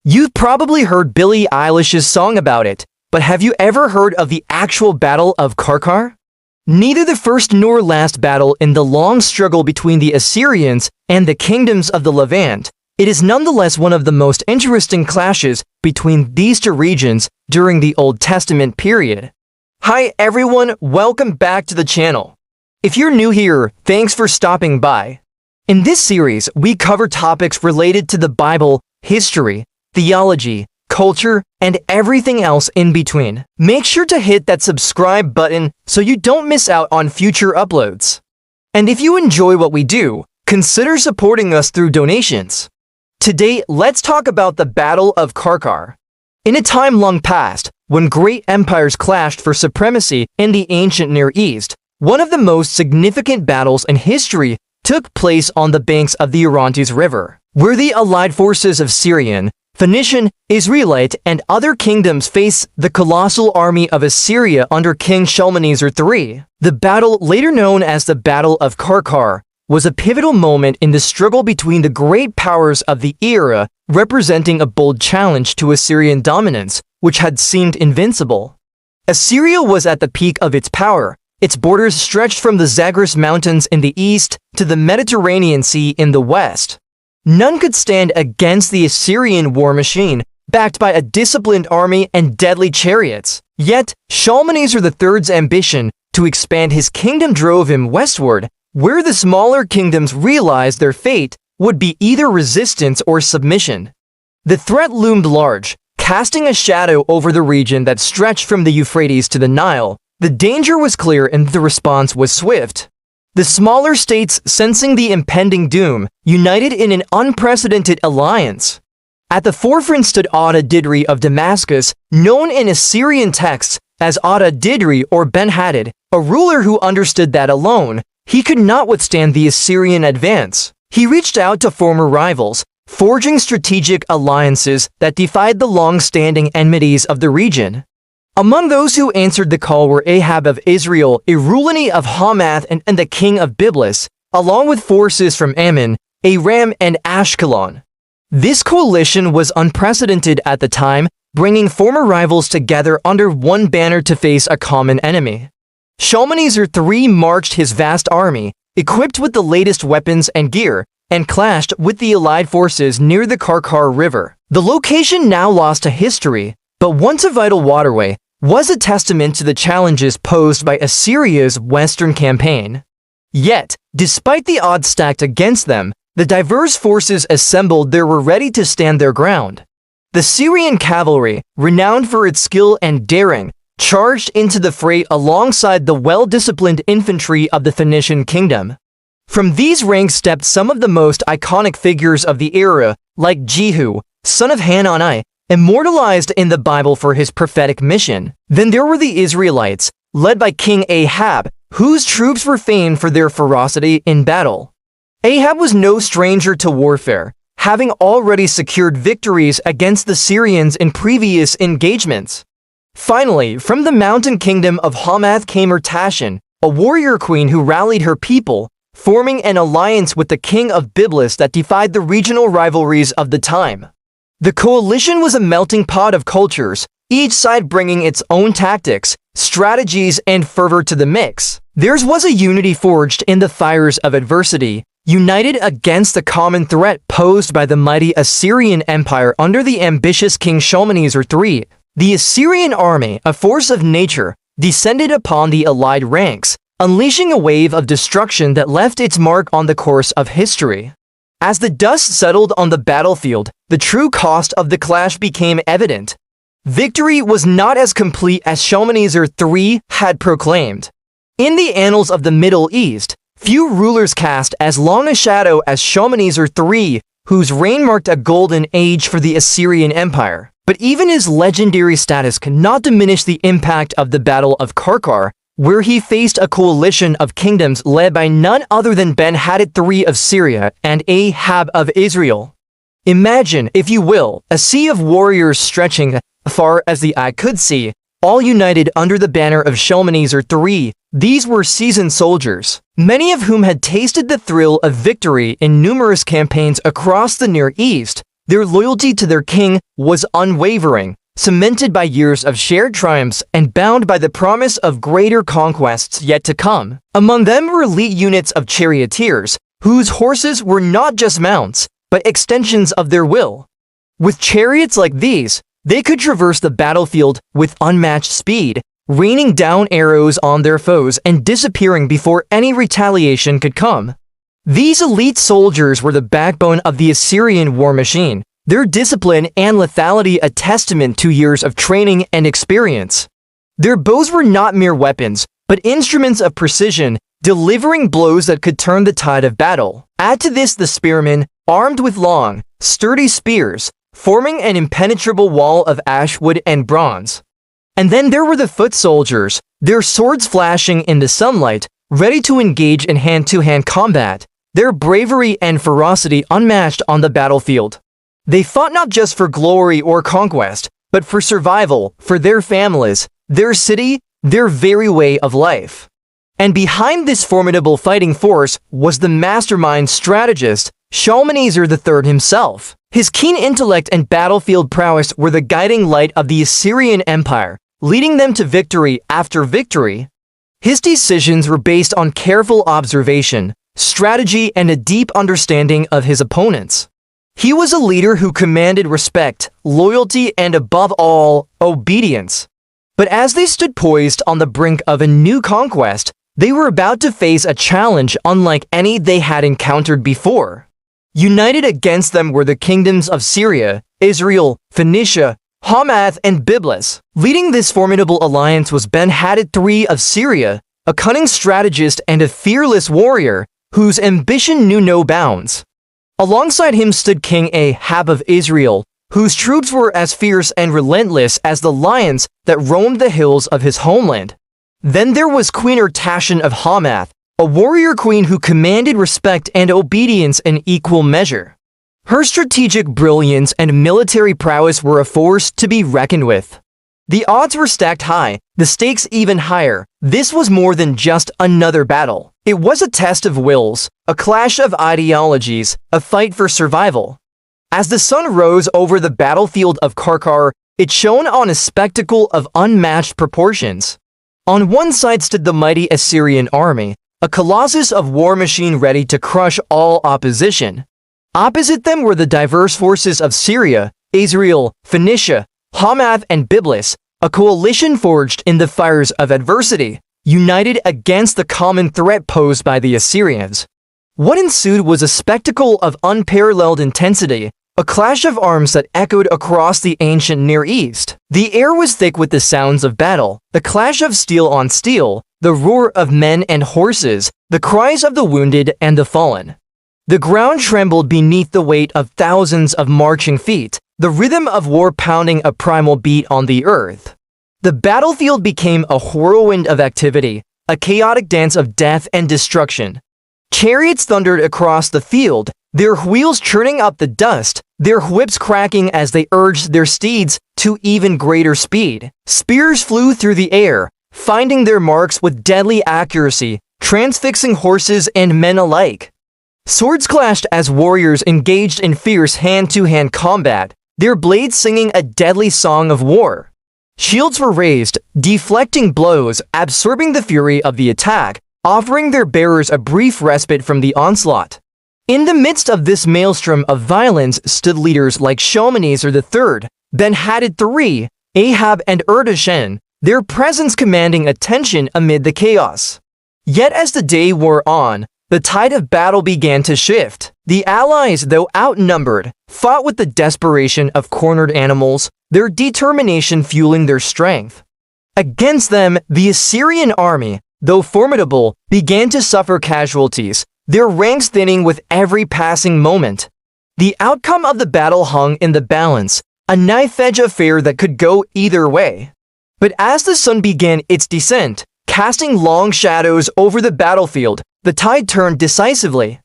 You've probably heard Billie Eilish's song about it, but have you ever heard of the actual Battle of Qarqar? Neither the first nor last battle in the long struggle between the Assyrians and the kingdoms of the Levant, it is nonetheless one of the most interesting clashes between these two regions during the Old Testament period. Hi everyone, welcome back to the channel. If you're new here, thanks for stopping by. In this series, we cover topics related to the Bible, history, theology, culture, and everything else in between. Make sure to hit that subscribe button so you don't miss out on future uploads. And if you enjoy what we do, consider supporting us through donations. Today, let's talk about the Battle of Qarqar. In a time long past, when great empires clashed for supremacy in the ancient Near East, one of the most significant battles in history took place on the banks of the Orontes River, where the allied forces of Syrian, Phoenician, Israelite, and other kingdoms faced the colossal army of Assyria under King Shalmaneser III. The battle, later known as the Battle of Qarqar, was a pivotal moment in the struggle between the great powers of the era, representing a bold challenge to Assyrian dominance, which had seemed invincible. Assyria was at the peak of its power. Its borders stretched from the Zagros Mountains in the east to the Mediterranean Sea in the west. None could stand against the Assyrian war machine, backed by a disciplined army and deadly chariots. Yet, Shalmaneser III's ambition to expand his kingdom drove him westward, where the smaller kingdoms realized their fate would be either resistance or submission. The threat loomed large, casting a shadow over the region that stretched from the Euphrates to the Nile. The danger was clear and the response was swift. The smaller states, sensing the impending doom, united in an unprecedented alliance. At the forefront stood Hadadezer of Damascus, known in Assyrian texts as Hadadezer or Ben-Hadad, a ruler who understood that alone, he could not withstand the Assyrian advance. He reached out to former rivals, forging strategic alliances that defied the long-standing enmities of the region. Among those who answered the call were Ahab of Israel, Irulani of Hamath, and the king of Byblos, along with forces from Ammon, Aram, and Ashkelon. This coalition was unprecedented at the time, bringing former rivals together under one banner to face a common enemy. Shalmaneser III marched his vast army, equipped with the latest weapons and gear, and clashed with the allied forces near the Qarqar River. The location now lost to history, but once a vital waterway, was a testament to the challenges posed by Assyria's western campaign. Yet, despite the odds stacked against them, the diverse forces assembled there were ready to stand their ground. The Syrian cavalry, renowned for its skill and daring, charged into the fray alongside the well-disciplined infantry of the Phoenician kingdom. From these ranks stepped some of the most iconic figures of the era, like Jehu, son of Hanani, immortalized in the Bible for his prophetic mission. Then there were the Israelites, led by King Ahab, whose troops were famed for their ferocity in battle. Ahab was no stranger to warfare, having already secured victories against the Syrians in previous engagements. Finally, from the mountain kingdom of Hamath came Tashan, a warrior queen who rallied her people, forming an alliance with the king of Byblos that defied the regional rivalries of the time. The coalition was a melting pot of cultures, each side bringing its own tactics, strategies, and fervor to the mix. Theirs was a unity forged in the fires of adversity, united against the common threat posed by the mighty Assyrian Empire under the ambitious King Shalmaneser III. The Assyrian army, a force of nature, descended upon the allied ranks, unleashing a wave of destruction that left its mark on the course of history. As the dust settled on the battlefield, the true cost of the clash became evident. Victory was not as complete as Shalmaneser III had proclaimed. In the annals of the Middle East, few rulers cast as long a shadow as Shalmaneser III, whose reign marked a golden age for the Assyrian Empire. But even his legendary status cannot diminish the impact of the Battle of Qarqar, where he faced a coalition of kingdoms led by none other than Ben-Hadad III of Syria and Ahab of Israel. Imagine, if you will, a sea of warriors stretching far as the eye could see, all united under the banner of Shalmaneser III. These were seasoned soldiers, many of whom had tasted the thrill of victory in numerous campaigns across the Near East, Their loyalty to their king was unwavering, cemented by years of shared triumphs and bound by the promise of greater conquests yet to come. Among them were elite units of charioteers, whose horses were not just mounts, but extensions of their will. With chariots like these, they could traverse the battlefield with unmatched speed, raining down arrows on their foes and disappearing before any retaliation could come. These elite soldiers were the backbone of the Assyrian war machine, their discipline and lethality a testament to years of training and experience. Their bows were not mere weapons, but instruments of precision, delivering blows that could turn the tide of battle. Add to this the spearmen, armed with long, sturdy spears, forming an impenetrable wall of ash wood and bronze. And then there were the foot soldiers, their swords flashing in the sunlight, ready to engage in hand-to-hand combat, their bravery and ferocity unmatched on the battlefield. They fought not just for glory or conquest, but for survival, for their families, their city, their very way of life. And behind this formidable fighting force was the mastermind strategist, Shalmaneser III himself. His keen intellect and battlefield prowess were the guiding light of the Assyrian Empire, leading them to victory after victory. His decisions were based on careful observation, strategy, and a deep understanding of his opponents. He was a leader who commanded respect, loyalty, and above all, obedience. But as they stood poised on the brink of a new conquest, they were about to face a challenge unlike any they had encountered before. United against them were the kingdoms of Syria, Israel, Phoenicia, Hamath, and Byblos. Leading this formidable alliance was Ben-Hadad III of Syria, a cunning strategist and a fearless warrior whose ambition knew no bounds. Alongside him stood King Ahab of Israel, whose troops were as fierce and relentless as the lions that roamed the hills of his homeland. Then there was Queen Tashin of Hamath, a warrior queen who commanded respect and obedience in equal measure. Her strategic brilliance and military prowess were a force to be reckoned with. The odds were stacked high, the stakes even higher. This was more than just another battle. It was a test of wills, a clash of ideologies, a fight for survival. As the sun rose over the battlefield of Qarqar, it shone on a spectacle of unmatched proportions. On one side stood the mighty Assyrian army, a colossus of war machine ready to crush all opposition. Opposite them were the diverse forces of Syria, Israel, Phoenicia, Hamath, and Byblos, a coalition forged in the fires of adversity, united against the common threat posed by the Assyrians. What ensued was a spectacle of unparalleled intensity, a clash of arms that echoed across the ancient Near East. The air was thick with the sounds of battle, the clash of steel on steel, the roar of men and horses, the cries of the wounded and the fallen. The ground trembled beneath the weight of thousands of marching feet, the rhythm of war pounding a primal beat on the earth. The battlefield became a whirlwind of activity, a chaotic dance of death and destruction. Chariots thundered across the field, their wheels churning up the dust, their whips cracking as they urged their steeds to even greater speed. Spears flew through the air, finding their marks with deadly accuracy, transfixing horses and men alike. Swords clashed as warriors engaged in fierce hand-to-hand combat, their blades singing a deadly song of war. Shields were raised, deflecting blows, absorbing the fury of the attack, offering their bearers a brief respite from the onslaught. In the midst of this maelstrom of violence stood leaders like Shalmaneser III, Ben-Hadad III, Ahab, and Tashin, their presence commanding attention amid the chaos. Yet as the day wore on, the tide of battle began to shift. The allies, though outnumbered, fought with the desperation of cornered animals, their determination fueling their strength. Against them, the Assyrian army, though formidable, began to suffer casualties, their ranks thinning with every passing moment. The outcome of the battle hung in the balance, a knife-edge affair that could go either way. But as the sun began its descent, casting long shadows over the battlefield, the tide turned decisively.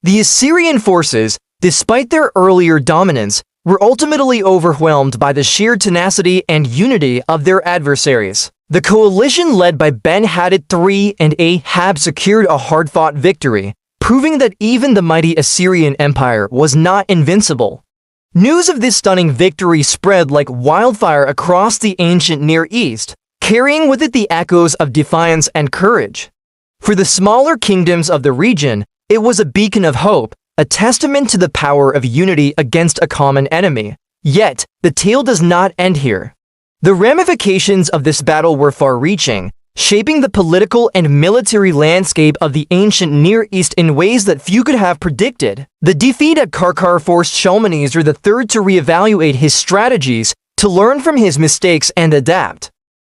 The Assyrian forces, despite their earlier dominance, were ultimately overwhelmed by the sheer tenacity and unity of their adversaries. The coalition led by Ben-Hadad III and Ahab secured a hard-fought victory, proving that even the mighty Assyrian Empire was not invincible. News of this stunning victory spread like wildfire across the ancient Near East, carrying with it the echoes of defiance and courage. For the smaller kingdoms of the region, it was a beacon of hope, a testament to the power of unity against a common enemy. Yet, the tale does not end here. The ramifications of this battle were far-reaching, shaping the political and military landscape of the ancient Near East in ways that few could have predicted. The defeat at Qarqar forced Shalmaneser III to reevaluate his strategies, to learn from his mistakes and adapt.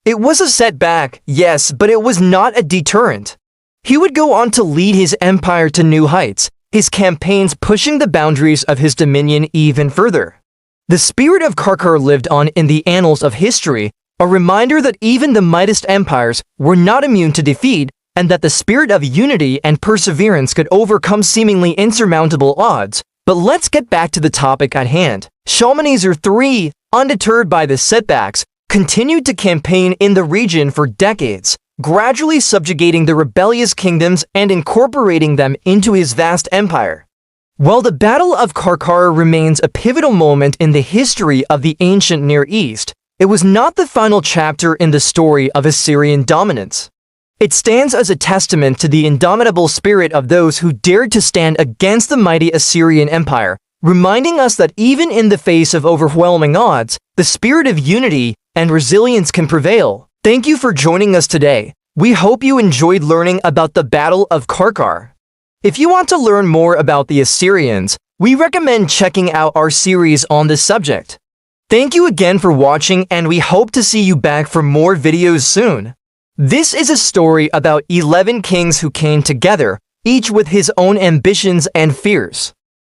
It was a setback, yes, but it was not a deterrent. He would go on to lead his empire to new heights, his campaigns pushing the boundaries of his dominion even further. The spirit of Qarqar lived on in the annals of history, a reminder that even the mightiest empires were not immune to defeat, and that the spirit of unity and perseverance could overcome seemingly insurmountable odds. But let's get back to the topic at hand. Shalmaneser III, undeterred by the setbacks, continued to campaign in the region for decades, gradually subjugating the rebellious kingdoms and incorporating them into his vast empire. While the Battle of Qarqar remains a pivotal moment in the history of the ancient Near East, it was not the final chapter in the story of Assyrian dominance. It stands as a testament to the indomitable spirit of those who dared to stand against the mighty Assyrian Empire, reminding us that even in the face of overwhelming odds, the spirit of unity and resilience can prevail. Thank you for joining us today. We hope you enjoyed learning about the Battle of Qarqar. If you want to learn more about the Assyrians, we recommend checking out our series on this subject. Thank you again for watching, and we hope to see you back for more videos soon. This is a story about 11 kings who came together, each with his own ambitions and fears.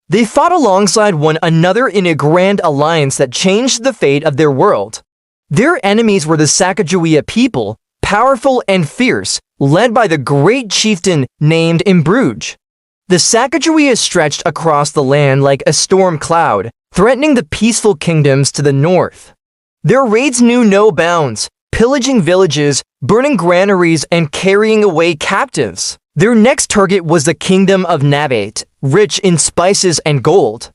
They fought alongside one another in a grand alliance that changed the fate of their world. Their enemies were the Sacagawea people, powerful and fierce, led by the great chieftain named Imbruj. The Sacagawea stretched across the land like a storm cloud, threatening the peaceful kingdoms to the north. Their raids knew no bounds, pillaging villages, burning granaries, and carrying away captives. Their next target was the kingdom of Nabat, rich in spices and gold.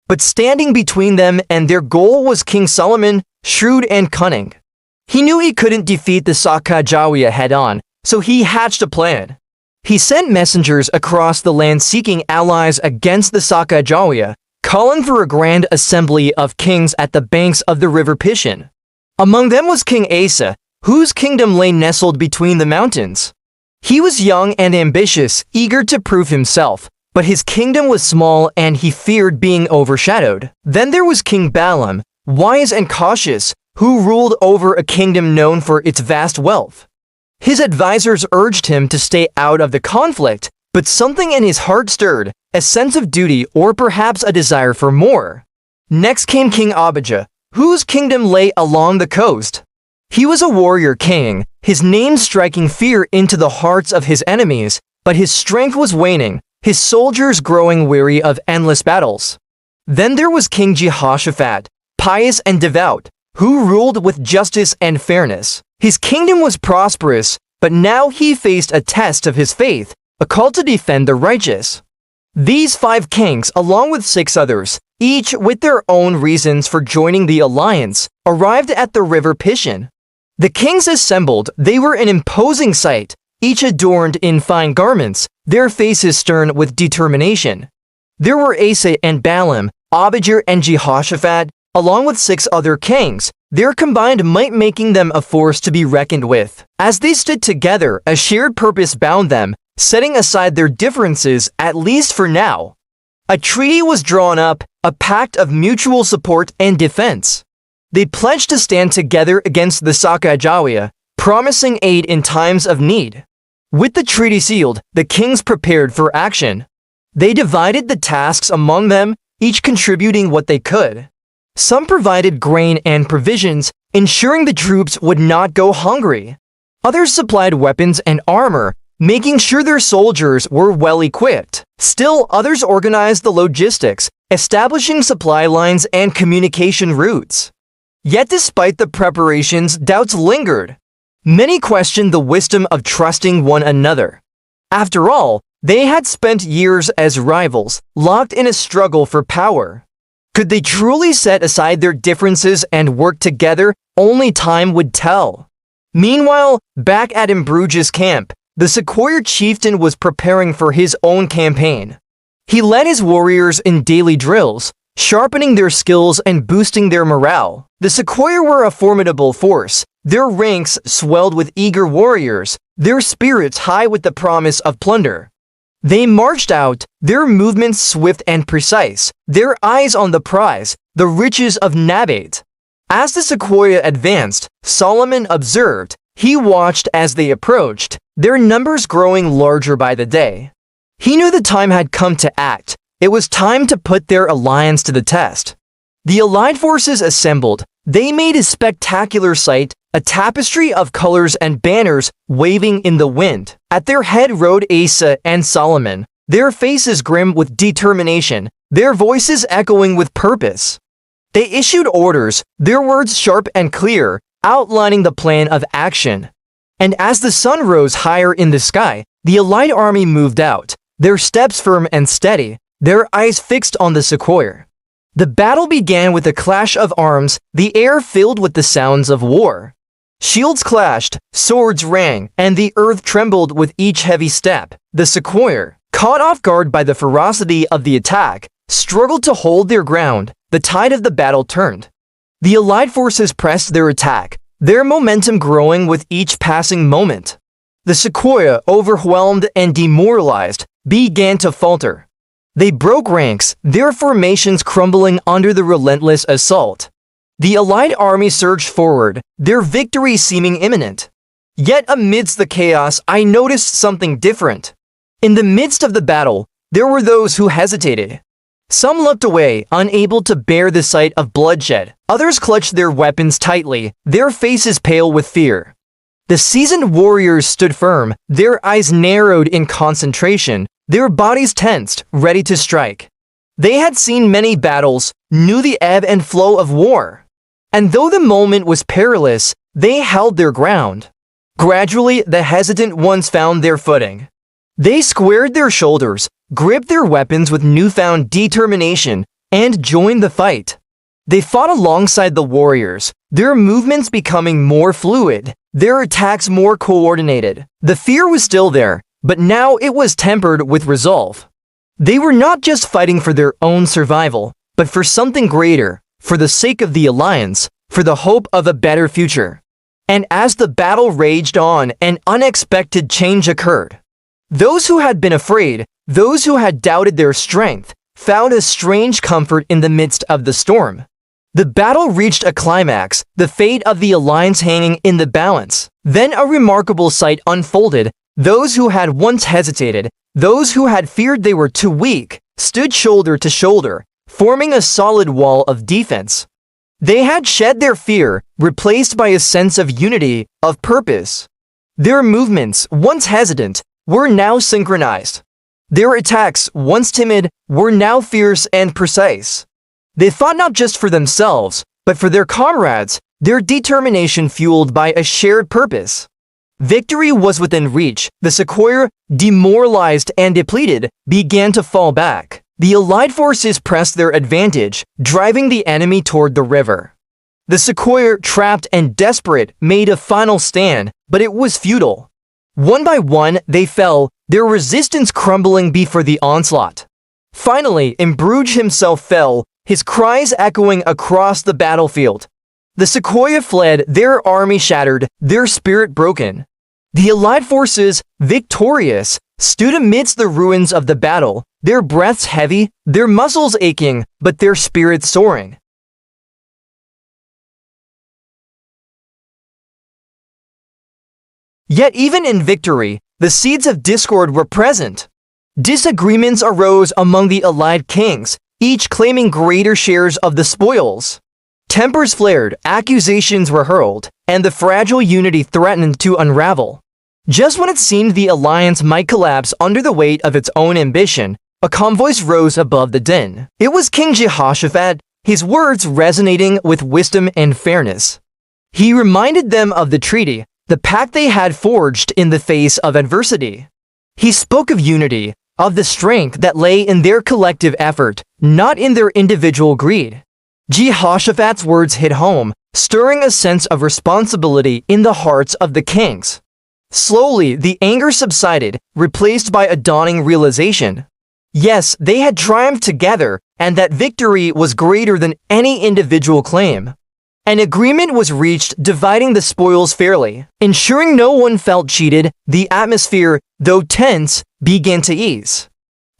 But standing between them and their goal was King Solomon, shrewd and cunning. He knew he couldn't defeat the Sacagawea head-on, so he hatched a plan. He sent messengers across the land seeking allies against the Sacagawea, calling for a grand assembly of kings at the banks of the river Pishon. Among them was King Asa, whose kingdom lay nestled between the mountains. He was young and ambitious, eager to prove himself, but his kingdom was small and he feared being overshadowed. Then there was King Balaam, wise and cautious, who ruled over a kingdom known for its vast wealth. His advisors urged him to stay out of the conflict, but something in his heart stirred, a sense of duty or perhaps a desire for more. Next came King Abijah, whose kingdom lay along the coast. He was a warrior king, his name striking fear into the hearts of his enemies, but his strength was waning, his soldiers growing weary of endless battles. Then there was King Jehoshaphat, pious and devout, who ruled with justice and fairness. His kingdom was prosperous, but now he faced a test of his faith, a call to defend the righteous. These 5 kings, along with 6 others, each with their own reasons for joining the alliance, arrived at the river Pishon. The kings assembled. They were an imposing sight, each adorned in fine garments, their faces stern with determination. There were Asa and Balaam, Abijah and Jehoshaphat, along with 6 other kings, their combined might making them a force to be reckoned with. As they stood together, a shared purpose bound them, setting aside their differences, at least for now. A treaty was drawn up, a pact of mutual support and defense. They pledged to stand together against the Sacagawea, promising aid in times of need. With the treaty sealed, the kings prepared for action. They divided the tasks among them, each contributing what they could. Some provided grain and provisions, ensuring the troops would not go hungry. Others supplied weapons and armor, making sure their soldiers were well equipped. Still, others organized the logistics, establishing supply lines and communication routes. Yet despite the preparations, doubts lingered. Many questioned the wisdom of trusting one another. After all, they had spent years as rivals, locked in a struggle for power. Could they truly set aside their differences and work together? Only time would tell. Meanwhile, back at Imbruge's camp, the Sequoia chieftain was preparing for his own campaign. He led his warriors in daily drills, sharpening their skills and boosting their morale. The Sequoia were a formidable force, their ranks swelled with eager warriors, their spirits high with the promise of plunder. They marched out, their movements swift and precise, their eyes on the prize, the riches of Nabat. As the Sequoia advanced, Solomon observed. He watched as they approached, their numbers growing larger by the day. He knew the time had come to act. It was time to put their alliance to the test. The allied forces assembled. They made a spectacular sight, a tapestry of colors and banners waving in the wind. At their head rode Asa and Solomon, their faces grim with determination, their voices echoing with purpose. They issued orders, their words sharp and clear, outlining the plan of action. And as the sun rose higher in the sky, the allied army moved out, their steps firm and steady, their eyes fixed on the Sequoia. The battle began with a clash of arms, the air filled with the sounds of war. Shields clashed, swords rang, and the earth trembled with each heavy step. The Sequoia, caught off guard by the ferocity of the attack, struggled to hold their ground. The tide of the battle turned. The allied forces pressed their attack, their momentum growing with each passing moment. The Sequoia, overwhelmed and demoralized, began to falter. They broke ranks, their formations crumbling under the relentless assault. The allied army surged forward, their victory seeming imminent. Yet amidst the chaos, I noticed something different. In the midst of the battle, there were those who hesitated. Some looked away, unable to bear the sight of bloodshed. Others clutched their weapons tightly, their faces pale with fear. The seasoned warriors stood firm, their eyes narrowed in concentration, their bodies tensed, ready to strike. They had seen many battles, knew the ebb and flow of war. And though the moment was perilous, they held their ground. Gradually, the hesitant ones found their footing. They squared their shoulders, gripped their weapons with newfound determination, and joined the fight. They fought alongside the warriors, their movements becoming more fluid, their attacks more coordinated. The fear was still there, but now it was tempered with resolve. They were not just fighting for their own survival, but for something greater, for the sake of the alliance, for the hope of a better future. And as the battle raged on, an unexpected change occurred. Those who had been afraid, those who had doubted their strength, found a strange comfort in the midst of the storm. The battle reached a climax, the fate of the alliance hanging in the balance. Then a remarkable sight unfolded. Those who had once hesitated, those who had feared they were too weak, stood shoulder to shoulder, forming a solid wall of defense. They had shed their fear, replaced by a sense of unity, of purpose. Their movements, once hesitant, were now synchronized. Their attacks, once timid, were now fierce and precise. They fought not just for themselves, but for their comrades, their determination fueled by a shared purpose. Victory was within reach. The Sequoia, demoralized and depleted, began to fall back. The allied forces pressed their advantage, driving the enemy toward the river. The Sequoia, trapped and desperate, made a final stand, but it was futile. One by one, they fell, their resistance crumbling before the onslaught. Finally, Imbruge himself fell, his cries echoing across the battlefield. The Sequoia fled, their army shattered, their spirit broken. The allied forces, victorious, stood amidst the ruins of the battle, their breaths heavy, their muscles aching, but their spirits soaring. Yet even in victory, the seeds of discord were present. Disagreements arose among the allied kings, each claiming greater shares of the spoils. Tempers flared, accusations were hurled, and the fragile unity threatened to unravel. Just when it seemed the alliance might collapse under the weight of its own ambition, a calm voice rose above the din. It was King Jehoshaphat, his words resonating with wisdom and fairness. He reminded them of the treaty, the pact they had forged in the face of adversity. He spoke of unity, of the strength that lay in their collective effort, not in their individual greed. Jehoshaphat's words hit home, stirring a sense of responsibility in the hearts of the kings. Slowly, the anger subsided, replaced by a dawning realization. Yes, they had triumphed together, and that victory was greater than any individual claim. An agreement was reached dividing the spoils fairly. Ensuring no one felt cheated, the atmosphere, though tense, began to ease.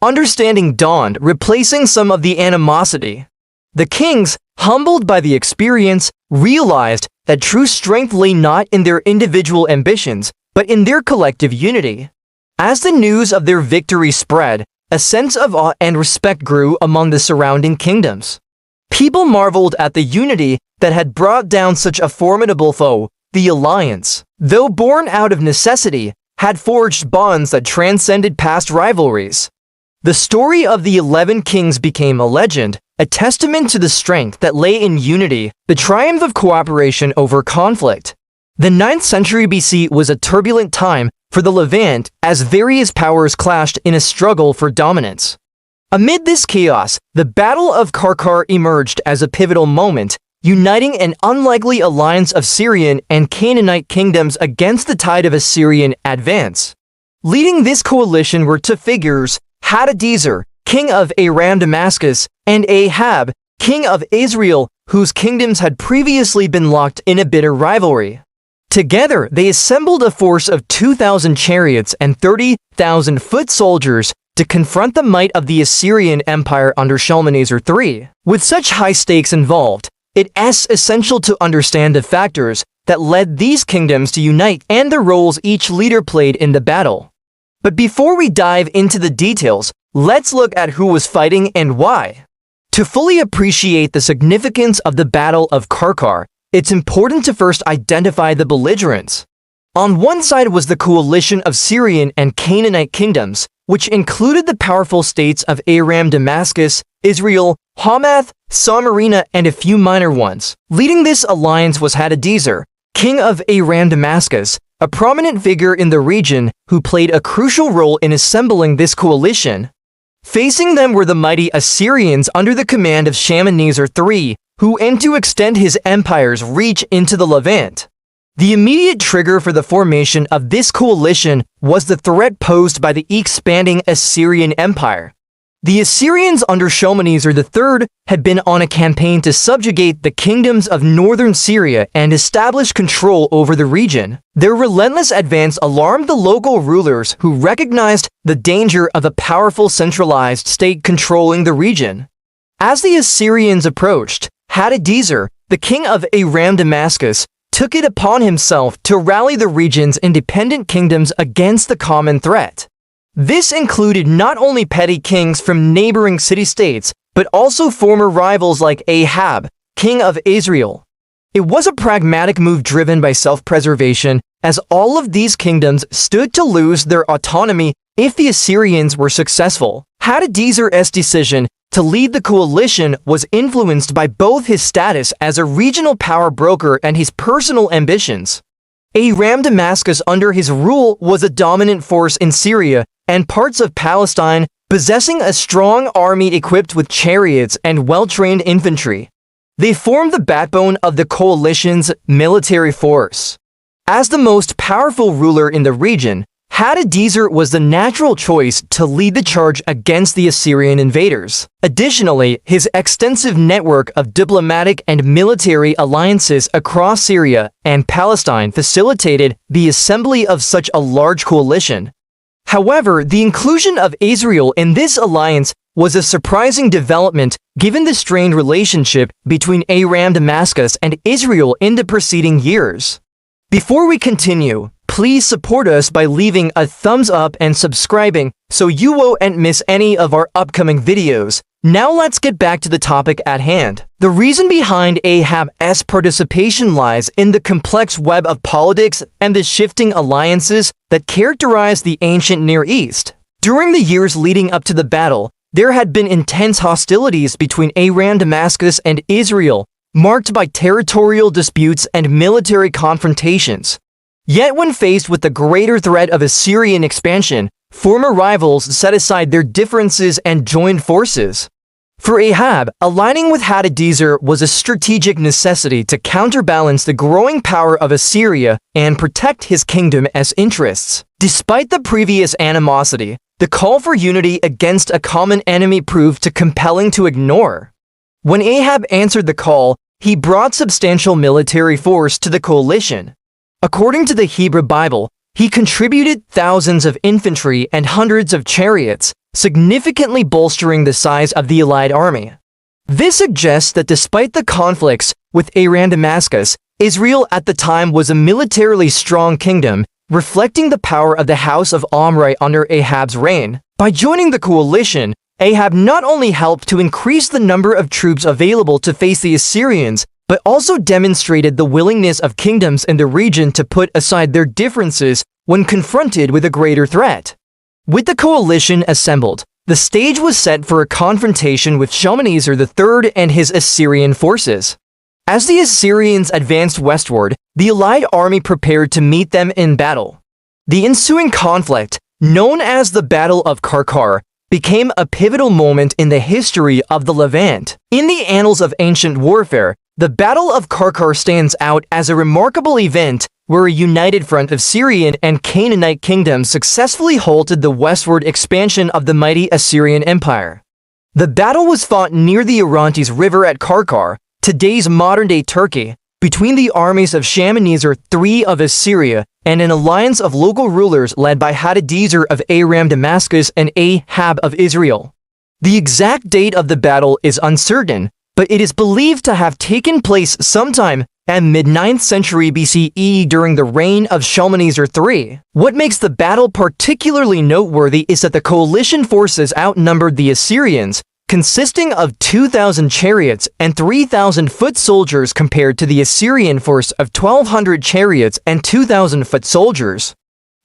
Understanding dawned, replacing some of the animosity. The kings, humbled by the experience, realized that true strength lay not in their individual ambitions, but in their collective unity. As the news of their victory spread, a sense of awe and respect grew among the surrounding kingdoms. People marveled at the unity that had brought down such a formidable foe. The alliance, though born out of necessity, had forged bonds that transcended past rivalries. The story of the 11 kings became a legend, a testament to the strength that lay in unity, the triumph of cooperation over conflict. The 9th century BC was a turbulent time for the Levant as various powers clashed in a struggle for dominance. Amid this chaos, the Battle of Qarqar emerged as a pivotal moment, uniting an unlikely alliance of Syrian and Canaanite kingdoms against the tide of Assyrian advance. Leading this coalition were two figures: Hadadezer, king of Aram Damascus, and Ahab, king of Israel, whose kingdoms had previously been locked in a bitter rivalry. Together, they assembled a force of 2,000 chariots and 30,000 foot soldiers to confront the might of the Assyrian Empire under Shalmaneser III. With such high stakes involved, it is essential to understand the factors that led these kingdoms to unite and the roles each leader played in the battle. But before we dive into the details, let's look at who was fighting and why. To fully appreciate the significance of the Battle of Qarqar, it's important to first identify the belligerents. On one side was the coalition of Syrian and Canaanite kingdoms, which included the powerful states of Aram, Damascus, Israel, Hamath, Samaria, and a few minor ones. Leading this alliance was Hadadezer, king of Aram, Damascus, a prominent figure in the region who played a crucial role in assembling this coalition. Facing them were the mighty Assyrians under the command of Shalmaneser III, who aimed to extend his empire's reach into the Levant. The immediate trigger for the formation of this coalition was the threat posed by the expanding Assyrian Empire. The Assyrians under Shalmaneser III had been on a campaign to subjugate the kingdoms of northern Syria and establish control over the region. Their relentless advance alarmed the local rulers, who recognized the danger of a powerful centralized state controlling the region. As the Assyrians approached, Hadadezer, the king of Aram Damascus, took it upon himself to rally the region's independent kingdoms against the common threat. This included not only petty kings from neighboring city-states, but also former rivals like Ahab, king of Israel. It was a pragmatic move driven by self-preservation, as all of these kingdoms stood to lose their autonomy if the Assyrians were successful. Hadadezer's decision to lead the coalition was influenced by both his status as a regional power broker and his personal ambitions. Aram Damascus under his rule was a dominant force in Syria and parts of Palestine, possessing a strong army equipped with chariots and well-trained infantry. They formed the backbone of the coalition's military force. As the most powerful ruler in the region, Hadadezer was the natural choice to lead the charge against the Assyrian invaders. Additionally, his extensive network of diplomatic and military alliances across Syria and Palestine facilitated the assembly of such a large coalition. However, the inclusion of Israel in this alliance was a surprising development given the strained relationship between Aram Damascus and Israel in the preceding years. Before we continue, please support us by leaving a thumbs up and subscribing so you won't miss any of our upcoming videos. Now let's get back to the topic at hand. The reason behind Ahab's participation lies in the complex web of politics and the shifting alliances that characterize the ancient Near East. During the years leading up to the battle, there had been intense hostilities between Aram, Damascus, and Israel, marked by territorial disputes and military confrontations. Yet when faced with the greater threat of Assyrian expansion, former rivals set aside their differences and joined forces. For Ahab, aligning with Hadadezer was a strategic necessity to counterbalance the growing power of Assyria and protect his kingdom as interests. Despite the previous animosity, the call for unity against a common enemy proved too compelling to ignore. When Ahab answered the call, he brought substantial military force to the coalition. According to the Hebrew Bible, he contributed thousands of infantry and hundreds of chariots, significantly bolstering the size of the allied army. This suggests that despite the conflicts with Aram Damascus, Israel at the time was a militarily strong kingdom, reflecting the power of the house of Omri under Ahab's reign. By joining the coalition, Ahab not only helped to increase the number of troops available to face the Assyrians, but also demonstrated the willingness of kingdoms in the region to put aside their differences when confronted with a greater threat. With the coalition assembled, the stage was set for a confrontation with Shalmaneser III and his Assyrian forces. As the Assyrians advanced westward, the allied army prepared to meet them in battle. The ensuing conflict, known as the Battle of Qarqar, became a pivotal moment in the history of the Levant. In the annals of ancient warfare, the Battle of Qarqar stands out as a remarkable event where a united front of Syrian and Canaanite kingdoms successfully halted the westward expansion of the mighty Assyrian Empire. The battle was fought near the Orontes River at Qarqar, today's modern-day Turkey, between the armies of Shalmaneser III of Assyria and an alliance of local rulers led by Hadadezer of Aram Damascus and Ahab of Israel. The exact date of the battle is uncertain, but it is believed to have taken place sometime at mid-9th century BCE during the reign of Shalmaneser III. What makes the battle particularly noteworthy is that the coalition forces outnumbered the Assyrians, consisting of 2,000 chariots and 3,000 foot soldiers compared to the Assyrian force of 1,200 chariots and 2,000 foot soldiers.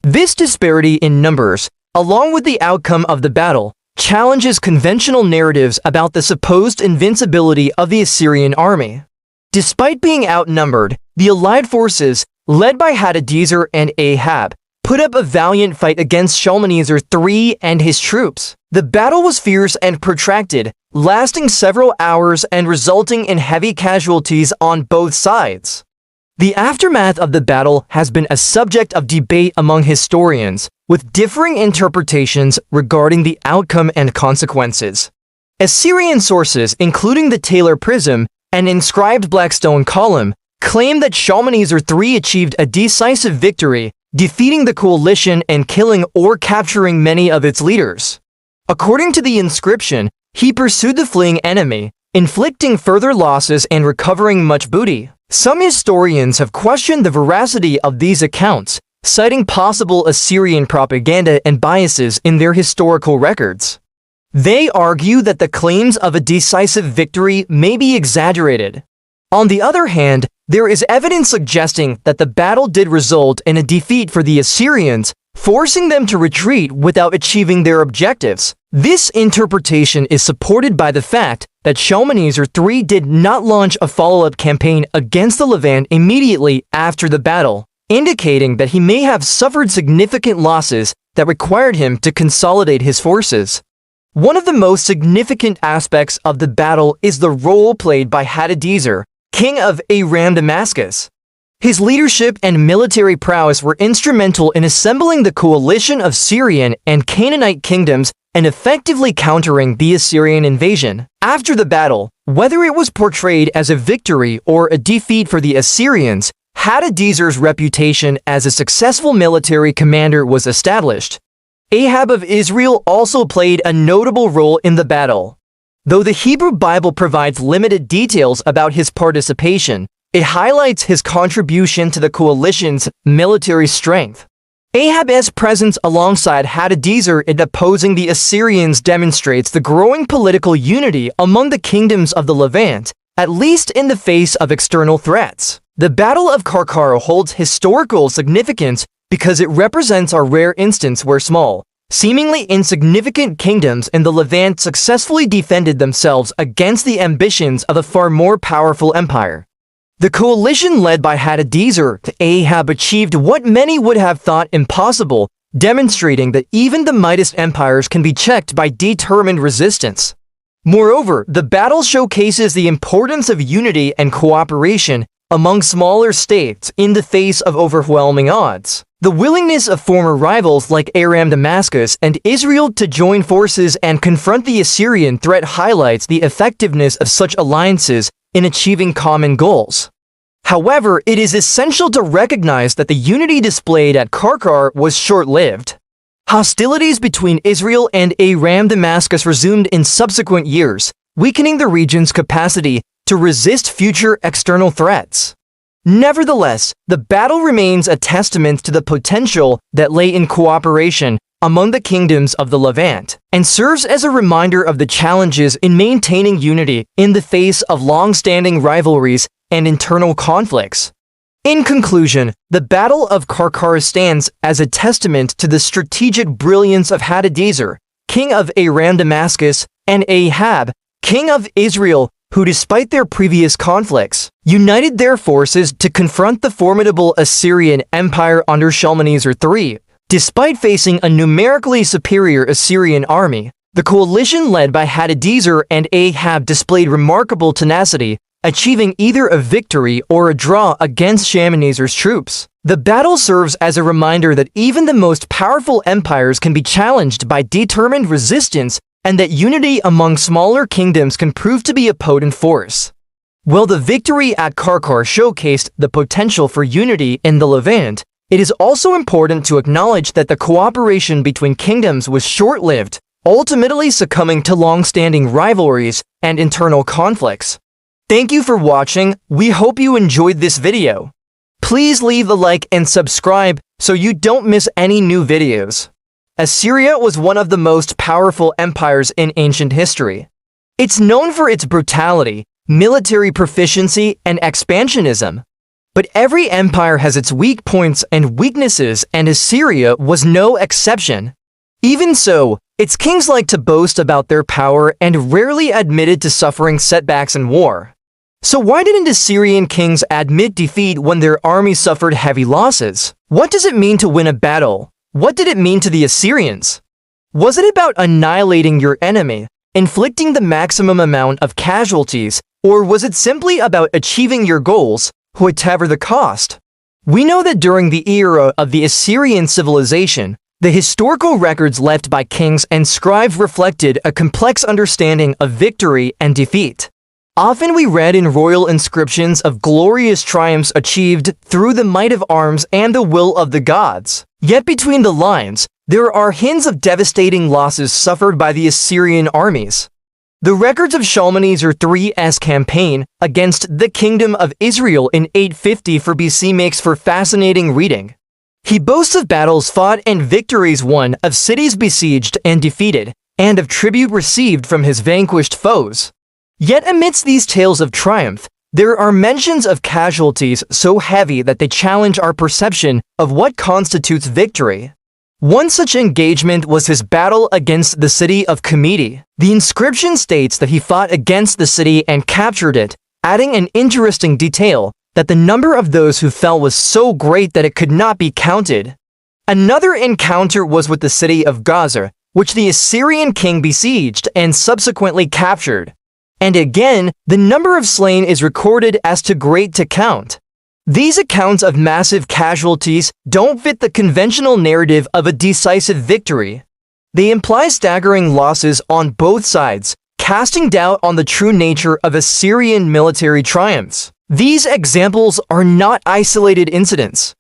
This disparity in numbers, along with the outcome of the battle, challenges conventional narratives about the supposed invincibility of the Assyrian army. Despite being outnumbered, the allied forces, led by Hadadezer and Ahab, put up a valiant fight against Shalmaneser III and his troops. The battle was fierce and protracted, lasting several hours and resulting in heavy casualties on both sides. The aftermath of the battle has been a subject of debate among historians, with differing interpretations regarding the outcome and consequences. Assyrian sources, including the Taylor Prism, an inscribed black stone column, claim that Shalmaneser III achieved a decisive victory, defeating the coalition and killing or capturing many of its leaders. According to the inscription, he pursued the fleeing enemy, inflicting further losses and recovering much booty. Some historians have questioned the veracity of these accounts, citing possible Assyrian propaganda and biases in their historical records. They argue that the claims of a decisive victory may be exaggerated. On the other hand, there is evidence suggesting that the battle did result in a defeat for the Assyrians, forcing them to retreat without achieving their objectives. This interpretation is supported by the fact that Shalmaneser III did not launch a follow-up campaign against the Levant immediately after the battle, indicating that he may have suffered significant losses that required him to consolidate his forces. One of the most significant aspects of the battle is the role played by Hadadezer, king of Aram Damascus. His leadership and military prowess were instrumental in assembling the coalition of Syrian and Canaanite kingdoms and effectively countering the Assyrian invasion. After the battle, whether it was portrayed as a victory or a defeat for the Assyrians, Hadadezer's reputation as a successful military commander was established. Ahab of Israel also played a notable role in the battle. Though the Hebrew Bible provides limited details about his participation, it highlights his contribution to the coalition's military strength. Ahab's presence alongside Hadadezer in opposing the Assyrians demonstrates the growing political unity among the kingdoms of the Levant, at least in the face of external threats. The Battle of Qarqar holds historical significance because it represents a rare instance where small, seemingly insignificant kingdoms in the Levant successfully defended themselves against the ambitions of a far more powerful empire. The coalition led by Hadadezer to Ahab achieved what many would have thought impossible, demonstrating that even the mightiest empires can be checked by determined resistance. Moreover, the battle showcases the importance of unity and cooperation among smaller states in the face of overwhelming odds. The willingness of former rivals like Aram Damascus and Israel to join forces and confront the Assyrian threat highlights the effectiveness of such alliances in achieving common goals. However, it is essential to recognize that the unity displayed at Qarqar was short-lived. Hostilities between Israel and Aram Damascus resumed in subsequent years, weakening the region's capacity to resist future external threats. Nevertheless, the battle remains a testament to the potential that lay in cooperation among the kingdoms of the Levant, and serves as a reminder of the challenges in maintaining unity in the face of long-standing rivalries and internal conflicts. In conclusion, the Battle of Qarqar stands as a testament to the strategic brilliance of Hadadezer, king of Aram Damascus, and Ahab, king of Israel, who despite their previous conflicts, united their forces to confront the formidable Assyrian Empire under Shalmaneser III. Despite facing a numerically superior Assyrian army, the coalition led by Hadadezer and Ahab displayed remarkable tenacity, achieving either a victory or a draw against Shalmaneser's troops. The battle serves as a reminder that even the most powerful empires can be challenged by determined resistance, and that unity among smaller kingdoms can prove to be a potent force. While the victory at Qarqar showcased the potential for unity in the Levant, it is also important to acknowledge that the cooperation between kingdoms was short-lived, ultimately succumbing to long-standing rivalries and internal conflicts. Thank you for watching. We hope you enjoyed this video. Please leave a like and subscribe so you don't miss any new videos. Assyria was one of the most powerful empires in ancient history. It's known for its brutality, military proficiency, and expansionism. But every empire has its weak points and weaknesses, and Assyria was no exception. Even so, its kings liked to boast about their power and rarely admitted to suffering setbacks in war. So why didn't Assyrian kings admit defeat when their army suffered heavy losses? What does it mean to win a battle? What did it mean to the Assyrians? Was it about annihilating your enemy, inflicting the maximum amount of casualties, or was it simply about achieving your goals, whatever the cost? We know that during the era of the Assyrian civilization, the historical records left by kings and scribes reflected a complex understanding of victory and defeat. Often we read in royal inscriptions of glorious triumphs achieved through the might of arms and the will of the gods. Yet between the lines, there are hints of devastating losses suffered by the Assyrian armies. The records of Shalmaneser III's campaign against the Kingdom of Israel in 850 BC makes for fascinating reading. He boasts of battles fought and victories won, of cities besieged and defeated, and of tribute received from his vanquished foes. Yet amidst these tales of triumph, there are mentions of casualties so heavy that they challenge our perception of what constitutes victory. One such engagement was his battle against the city of Comedi. The inscription states that he fought against the city and captured it, adding an interesting detail that the number of those who fell was so great that it could not be counted. Another encounter was with the city of Gaza, which the Assyrian king besieged and subsequently captured. And again, the number of slain is recorded as too great to count. These accounts of massive casualties don't fit the conventional narrative of a decisive victory. They imply staggering losses on both sides, casting doubt on the true nature of Assyrian military triumphs. These examples are not isolated incidents.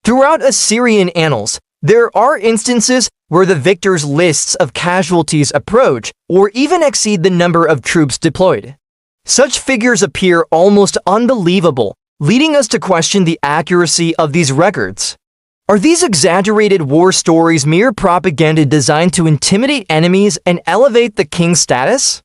Throughout Assyrian annals, there are instances where the victor's lists of casualties approach or even exceed the number of troops deployed. Such figures appear almost unbelievable, leading us to question the accuracy of these records. Are these exaggerated war stories mere propaganda designed to intimidate enemies and elevate the king's status?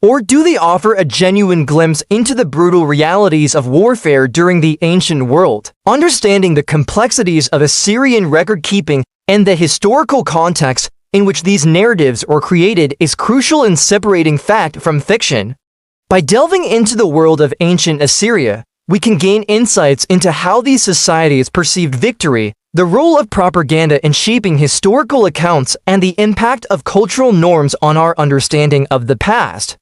Or do they offer a genuine glimpse into the brutal realities of warfare during the ancient world? Understanding the complexities of Assyrian record-keeping and the historical context in which these narratives were created is crucial in separating fact from fiction. By delving into the world of ancient Assyria, we can gain insights into how these societies perceived victory, the role of propaganda in shaping historical accounts, and the impact of cultural norms on our understanding of the past.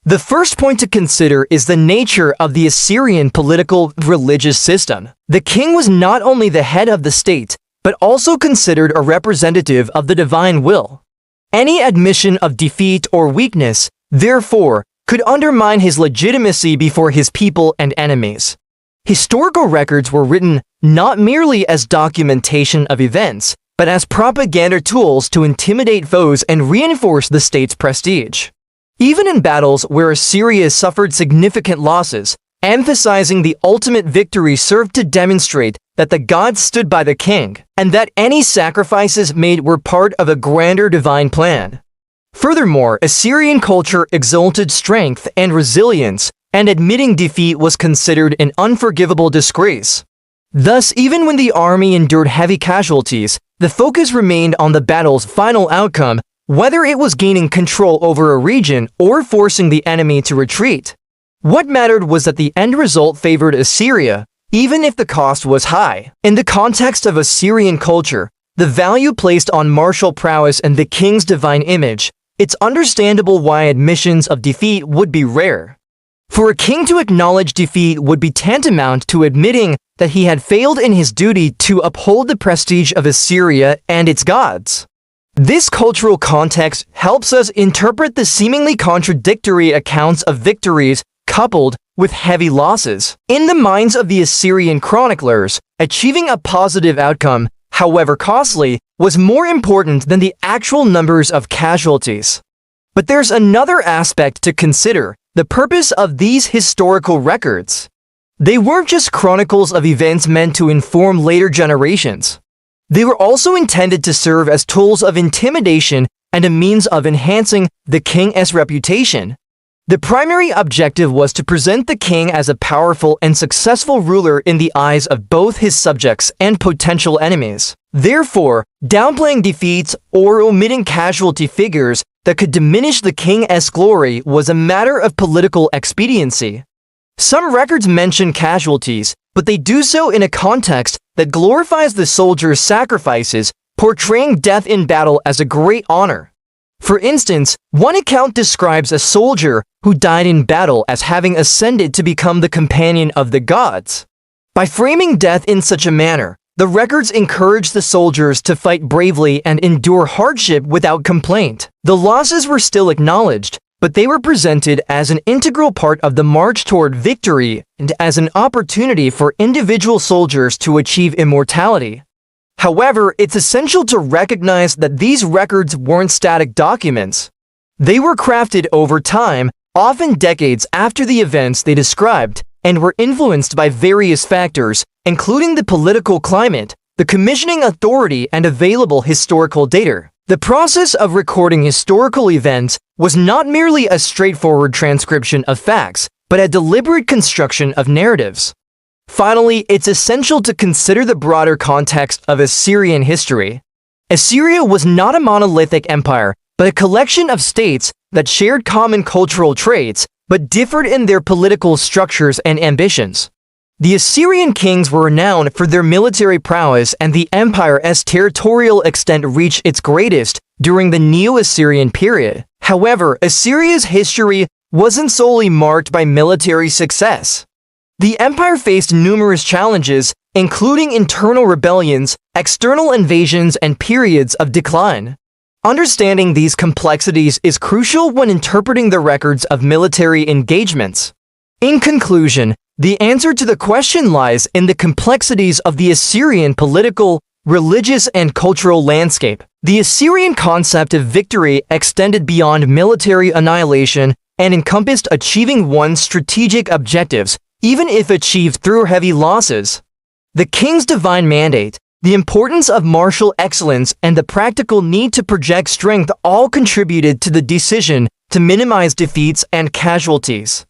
The first point to consider is the nature of the Assyrian political religious system. The king was not only the head of the state, but also considered a representative of the divine will. Any admission of defeat or weakness, therefore, could undermine his legitimacy before his people and enemies. Historical records were written not merely as documentation of events, but as propaganda tools to intimidate foes and reinforce the state's prestige. Even in battles where Assyria suffered significant losses, emphasizing the ultimate victory served to demonstrate that the gods stood by the king, and that any sacrifices made were part of a grander divine plan. Furthermore, Assyrian culture exalted strength and resilience, and admitting defeat was considered an unforgivable disgrace. Thus, even when the army endured heavy casualties, the focus remained on the battle's final outcome, whether it was gaining control over a region or forcing the enemy to retreat. What mattered was that the end result favored Assyria, even if the cost was high. In the context of Assyrian culture, the value placed on martial prowess and the king's divine image, it's understandable why admissions of defeat would be rare. For a king to acknowledge defeat would be tantamount to admitting that he had failed in his duty to uphold the prestige of Assyria and its gods. This cultural context helps us interpret the seemingly contradictory accounts of victories coupled with heavy losses. In the minds of the Assyrian chroniclers, achieving a positive outcome, however costly, was more important than the actual numbers of casualties. But there's another aspect to consider: the purpose of these historical records. They weren't just chronicles of events meant to inform later generations. They were also intended to serve as tools of intimidation and a means of enhancing the king's reputation. The primary objective was to present the king as a powerful and successful ruler in the eyes of both his subjects and potential enemies. Therefore, downplaying defeats or omitting casualty figures that could diminish the king's glory was a matter of political expediency. Some records mention casualties, but they do so in a context that glorifies the soldiers' sacrifices, portraying death in battle as a great honor. For instance, one account describes a soldier who died in battle as having ascended to become the companion of the gods. By framing death in such a manner, the records encourage the soldiers to fight bravely and endure hardship without complaint. The losses were still acknowledged, but they were presented as an integral part of the march toward victory and as an opportunity for individual soldiers to achieve immortality. However, it's essential to recognize that these records weren't static documents. They were crafted over time, often decades after the events they described, and were influenced by various factors, including the political climate, the commissioning authority, and available historical data. The process of recording historical events was not merely a straightforward transcription of facts, but a deliberate construction of narratives. Finally, it's essential to consider the broader context of Assyrian history. Assyria was not a monolithic empire, but a collection of states that shared common cultural traits, but differed in their political structures and ambitions. The Assyrian kings were renowned for their military prowess, and the empire's territorial extent reached its greatest during the Neo-Assyrian period. However, Assyria's history wasn't solely marked by military success. The empire faced numerous challenges, including internal rebellions, external invasions, and periods of decline. Understanding these complexities is crucial when interpreting the records of military engagements. In conclusion, the answer to the question lies in the complexities of the Assyrian political, religious, and cultural landscape. The Assyrian concept of victory extended beyond military annihilation and encompassed achieving one's strategic objectives, even if achieved through heavy losses. The king's divine mandate, the importance of martial excellence, and the practical need to project strength all contributed to the decision to minimize defeats and casualties.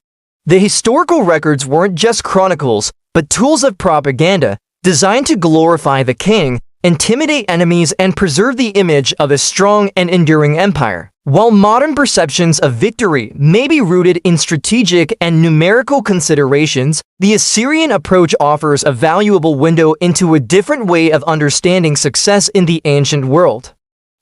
The historical records weren't just chronicles, but tools of propaganda designed to glorify the king, intimidate enemies, and preserve the image of a strong and enduring empire. While modern perceptions of victory may be rooted in strategic and numerical considerations, the Assyrian approach offers a valuable window into a different way of understanding success in the ancient world.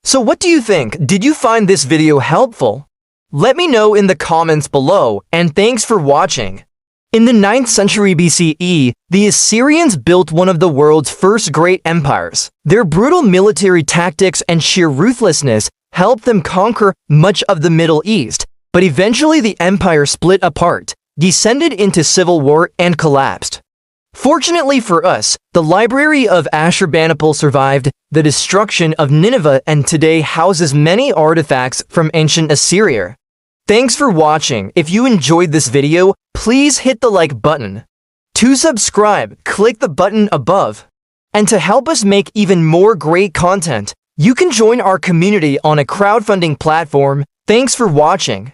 So what do you think? Did you find this video helpful? Let me know in the comments below, and thanks for watching. In the 9th century BCE, the Assyrians built one of the world's first great empires. Their brutal military tactics and sheer ruthlessness helped them conquer much of the Middle East, but eventually the empire split apart, descended into civil war, and collapsed. Fortunately for us, the library of Ashurbanipal survived the destruction of Nineveh and today houses many artifacts from ancient Assyria. Thanks for watching. If you enjoyed this video, please hit the like button. To subscribe, click the button above. And to help us make even more great content, you can join our community on a crowdfunding platform. Thanks for watching.